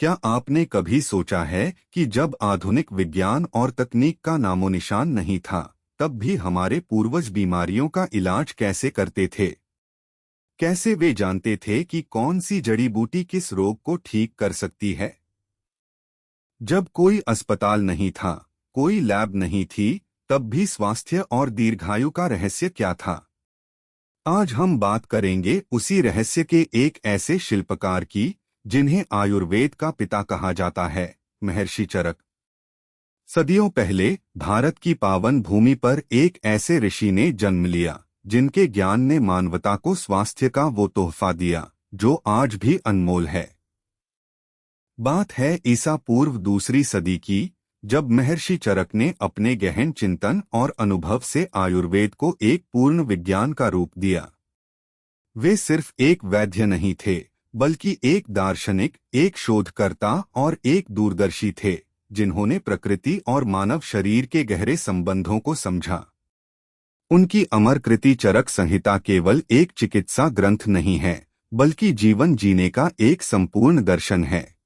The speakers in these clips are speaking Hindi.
क्या आपने कभी सोचा है कि जब आधुनिक विज्ञान और तकनीक का नामोनिशान नहीं था, तब भी हमारे पूर्वज बीमारियों का इलाज कैसे करते थे? कैसे वे जानते थे कि कौन सी जड़ी बूटी किस रोग को ठीक कर सकती है? जब कोई अस्पताल नहीं था, कोई लैब नहीं थी, तब भी स्वास्थ्य और दीर्घायु का रहस्य क्या था? आज हम बात करेंगे उसी रहस्य के एक ऐसे शिल्पकार की जिन्हें आयुर्वेद का पिता कहा जाता है, महर्षि चरक। सदियों पहले भारत की पावन भूमि पर एक ऐसे ऋषि ने जन्म लिया जिनके ज्ञान ने मानवता को स्वास्थ्य का वो तोहफा दिया जो आज भी अनमोल है। बात है ईसा पूर्व दूसरी सदी की, जब महर्षि चरक ने अपने गहन चिंतन और अनुभव से आयुर्वेद को एक पूर्ण विज्ञान का रूप दिया। वे सिर्फ एक वैद्य नहीं थे, बल्कि एक दार्शनिक, एक शोधकर्ता और एक दूरदर्शी थे, जिन्होंने प्रकृति और मानव शरीर के गहरे संबंधों को समझा। उनकी अमर कृति चरक संहिता केवल एक चिकित्सा ग्रंथ नहीं है, बल्कि जीवन जीने का एक संपूर्ण दर्शन है।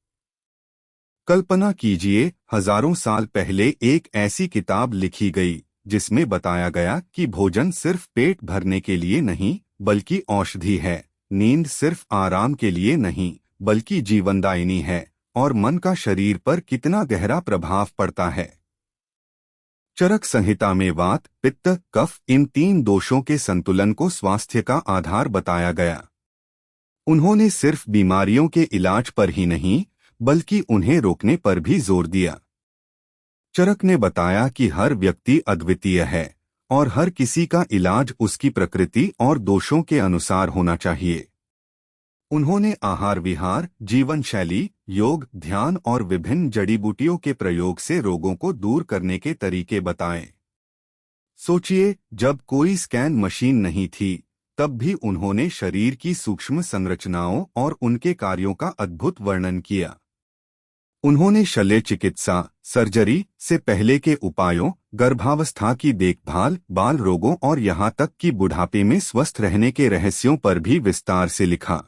कल्पना कीजिए, हजारों साल पहले एक ऐसी किताब लिखी गई जिसमें बताया गया कि भोजन सिर्फ पेट भरने के लिए नहीं, बल्कि औषधि है। नींद सिर्फ आराम के लिए नहीं, बल्कि जीवनदायिनी है, और मन का शरीर पर कितना गहरा प्रभाव पड़ता है। चरक संहिता में वात, पित्त, कफ इन तीन दोषों के संतुलन को स्वास्थ्य का आधार बताया गया। उन्होंने सिर्फ बीमारियों के इलाज पर ही नहीं, बल्कि उन्हें रोकने पर भी जोर दिया। चरक ने बताया कि हर व्यक्ति अद्वितीय है और हर किसी का इलाज उसकी प्रकृति और दोषों के अनुसार होना चाहिए। उन्होंने आहार विहार, जीवन शैली, योग, ध्यान और विभिन्न जड़ी बूटियों के प्रयोग से रोगों को दूर करने के तरीके बताए। सोचिए, जब कोई स्कैन मशीन नहीं थी, तब भी उन्होंने शरीर की सूक्ष्म संरचनाओं और उनके कार्यों का अद्भुत वर्णन किया। उन्होंने शल्य चिकित्सा, सर्जरी से पहले के उपायों, गर्भावस्था की देखभाल, बाल रोगों और यहाँ तक कि बुढ़ापे में स्वस्थ रहने के रहस्यों पर भी विस्तार से लिखा।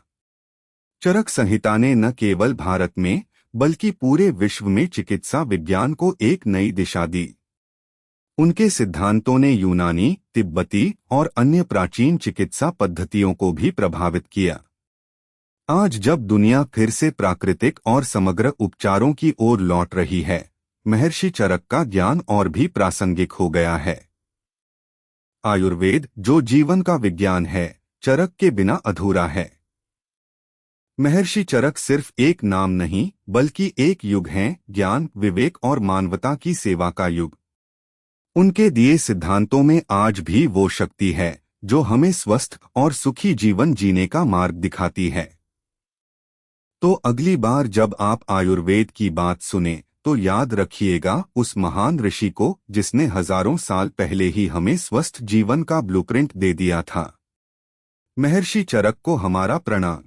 चरक संहिता ने न केवल भारत में, बल्कि पूरे विश्व में चिकित्सा विज्ञान को एक नई दिशा दी। उनके सिद्धांतों ने यूनानी, तिब्बती और अन्य प्राचीन चिकित्सा पद्धतियों को भी प्रभावित किया। आज जब दुनिया फिर से प्राकृतिक और समग्र उपचारों की ओर लौट रही है, महर्षि चरक का ज्ञान और भी प्रासंगिक हो गया है। आयुर्वेद, जो जीवन का विज्ञान है, चरक के बिना अधूरा है। महर्षि चरक सिर्फ एक नाम नहीं, बल्कि एक युग है, ज्ञान, विवेक और मानवता की सेवा का युग। उनके दिए सिद्धांतों में आज भी वो शक्ति है जो हमें स्वस्थ और सुखी जीवन जीने का मार्ग दिखाती है। तो अगली बार जब आप आयुर्वेद की बात सुने, तो याद रखिएगा उस महान ऋषि को जिसने हजारों साल पहले ही हमें स्वस्थ जीवन का ब्लूप्रिंट दे दिया था। महर्षि चरक को हमारा प्रणाम।